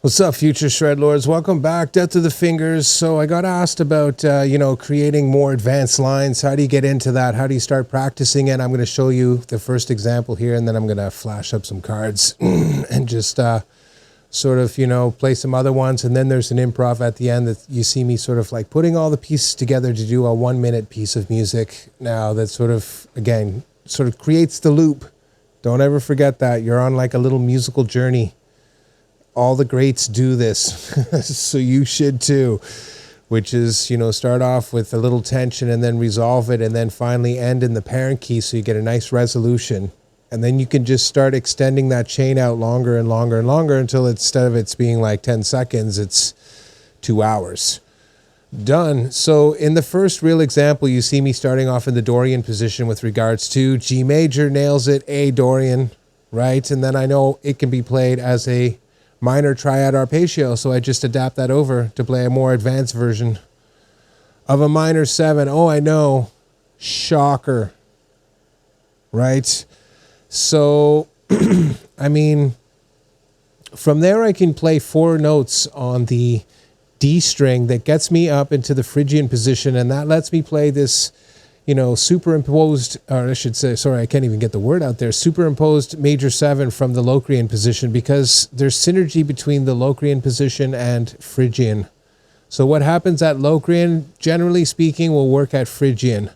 What's up, future shred lords? Welcome back. Death to the fingers. So I got asked about, creating more advanced lines. How do you get into that? How do you start practicing it? I'm going to show you the first example here, and then I'm going to flash up some cards and just play some other ones. And then there's an improv at the end that you see me sort of like putting all the pieces together to do a 1 minute piece of music. Now that sort of creates the loop. Don't ever forget that. You're on like a little musical journey. All the greats do this, so you should too, which is, start off with a little tension and then resolve it and then finally end in the parent key so you get a nice resolution. And then you can just start extending that chain out longer and longer and longer until instead of it's being like 10 seconds, it's 2 hours. Done. So in the first real example, you see me starting off in the Dorian position with regards to G major, nails it, A Dorian, right? And then I know it can be played as a minor triad arpeggio, so I just adapt that over to play a more advanced version of a minor 7. Oh, I know. Shocker. Right? So, from there I can play 4 notes on the D string that gets me up into the Phrygian position, and that lets me play this superimposed, or I should say, sorry, I can't even get the word out there, superimposed major 7 from the Locrian position, because there's synergy between the Locrian position and Phrygian. So what happens at Locrian, generally speaking, will work at Phrygian.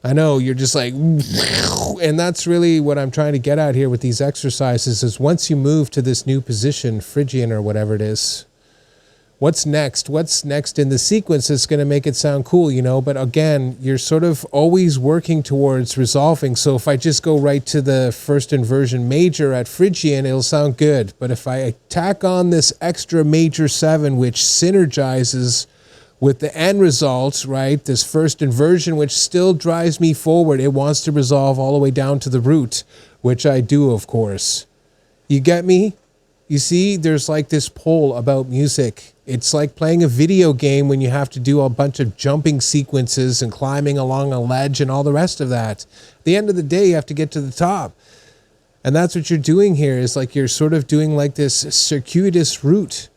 I know, you're just like, and that's really what I'm trying to get at here with these exercises, is once you move to this new position, Phrygian or whatever it is, what's next? What's next in the sequence is going to make it sound cool, But again, you're sort of always working towards resolving. So if I just go right to the first inversion major at Phrygian, it'll sound good. But if I tack on this extra major 7, which synergizes with the end result, right? This first inversion, which still drives me forward. It wants to resolve all the way down to the root, which I do, of course. You get me? You see, there's like this pull about music. It's like playing a video game when you have to do a bunch of jumping sequences and climbing along a ledge and all the rest of that. At the end of the day, you have to get to the top. And that's what you're doing here, is like you're sort of doing like this circuitous route.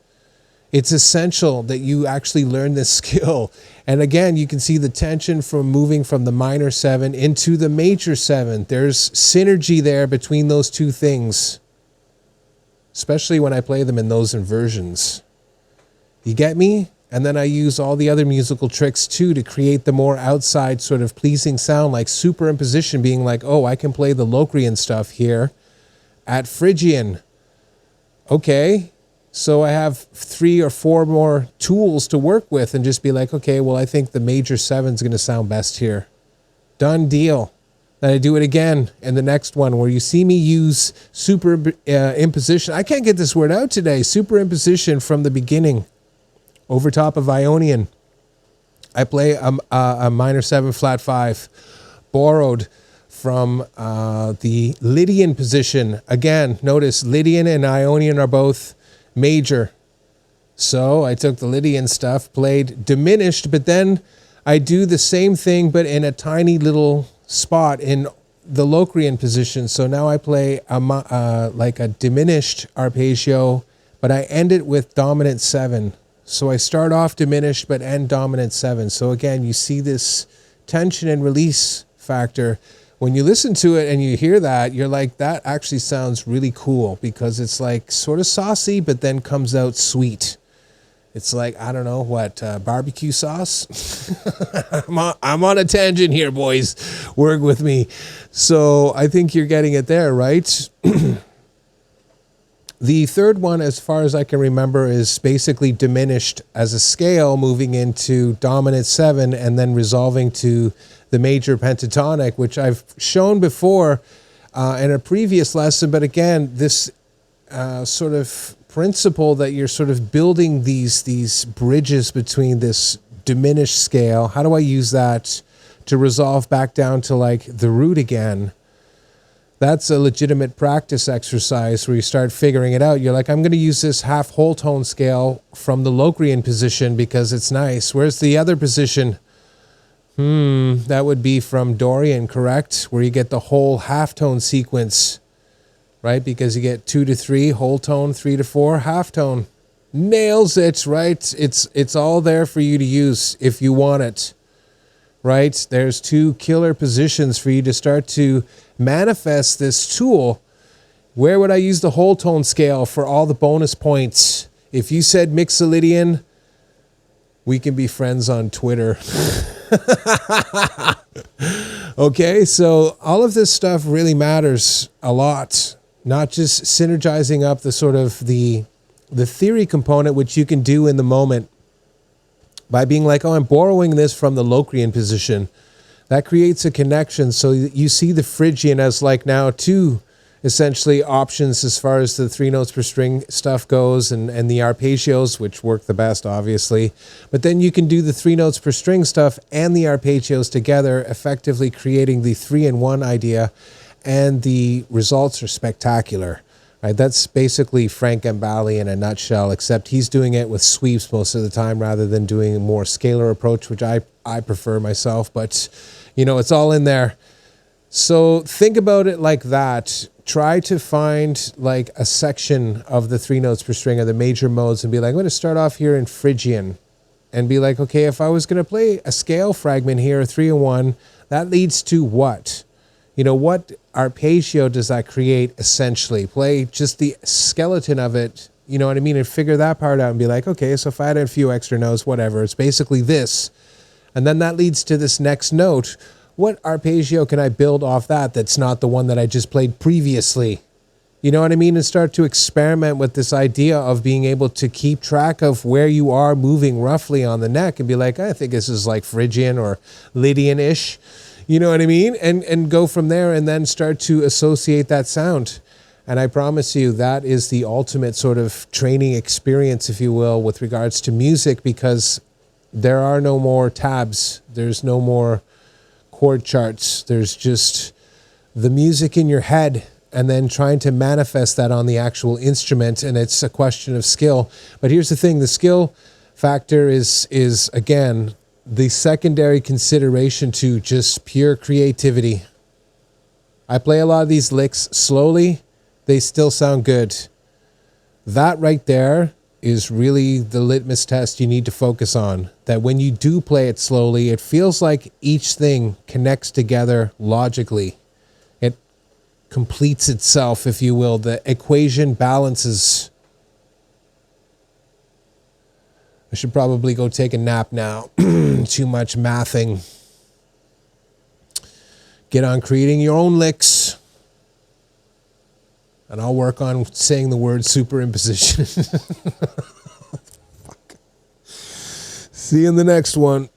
It's essential that you actually learn this skill. And again, you can see the tension from moving from the minor 7 into the major 7. There's synergy there between those two things, especially when I play them in those inversions. You get me? And then I use all the other musical tricks too to create the more outside sort of pleasing sound, like superimposition, being like, oh, I can play the Locrian stuff here at Phrygian. Okay, so I have 3 or 4 more tools to work with and just be like, okay, well, I think the major 7's going to sound best here. Done deal. Then I do it again in the next one where you see me use superimposition. I can't get this word out today. Superimposition from the beginning over top of Ionian. I play a minor 7 flat 5 borrowed from the Lydian position. Again, notice Lydian and Ionian are both major. So I took the Lydian stuff, played diminished, but then I do the same thing but in a tiny little spot in the Locrian position. So now I play like a diminished arpeggio, but I end it with dominant 7. So I start off diminished but end dominant 7. So again, you see this tension and release factor. When you listen to it and you hear that, you're like, that actually sounds really cool, because it's like sort of saucy but then comes out sweet. It's like, I don't know what, barbecue sauce? I'm on a tangent here, boys. Work with me. So I think you're getting it there, right? The third one, as far as I can remember, is basically diminished as a scale, moving into dominant 7 and then resolving to the major pentatonic, which I've shown before in a previous lesson. But again, this sort of principle that you're sort of building these bridges between this diminished scale. How do I use that to resolve back down to like the root again? That's a legitimate practice exercise where you start figuring it out. You're like, I'm going to use this half whole tone scale from the Locrian position because it's nice. Where's the other position? That would be from Dorian, correct? Where you get the whole half tone sequence. right? Because you get 2 to 3 whole tone, 3 to 4 half tone. Nails it, right? It's all there for you to use if you want it, right? There's 2 killer positions for you to start to manifest this tool. Where would I use the whole tone scale for all the bonus points? If you said Mixolydian, we can be friends on Twitter. Okay, so all of this stuff really matters a lot. Not just synergizing up the sort of the theory component, which you can do in the moment by being like, oh, I'm borrowing this from the Locrian position. That creates a connection. So you see the Phrygian as like now 2 essentially options as far as the 3 notes per string stuff goes, and the arpeggios, which work the best, obviously. But then you can do the 3 notes per string stuff and the arpeggios together, effectively creating the 3-in-1 idea, and the results are spectacular. Right? That's basically Frank Gambale in a nutshell, except he's doing it with sweeps most of the time rather than doing a more scalar approach, which I prefer myself. But, you know, it's all in there. So think about it like that. Try to find like a section of the 3 notes per string or the major modes and be like, I'm going to start off here in Phrygian and be like, okay, if I was going to play a scale fragment here, a 3-in-1, that leads to what? You know, what arpeggio does that create essentially? Play just the skeleton of it, you know what I mean? And figure that part out and be like, okay, so if I had a few extra notes, whatever, it's basically this. And then that leads to this next note. What arpeggio can I build off that that's not the one that I just played previously? You know what I mean? And start to experiment with this idea of being able to keep track of where you are moving roughly on the neck and be like, I think this is like Phrygian or Lydian-ish. You know what I mean? And go from there and then start to associate that sound. And I promise you that is the ultimate sort of training experience, if you will, with regards to music, because there are no more tabs. There's no more chord charts. There's just the music in your head and then trying to manifest that on the actual instrument. And it's a question of skill. But here's the thing. The skill factor is again, the secondary consideration to just pure creativity. I play a lot of these licks slowly. They still sound good. That right there is really the litmus test you need to focus on. That when you do play it slowly, it feels like each thing connects together logically. It completes itself, if you will. The equation balances. I should probably go take a nap now. Too much mathing. Get on creating your own licks. And I'll work on saying the word superimposition. Fuck. See you in the next one.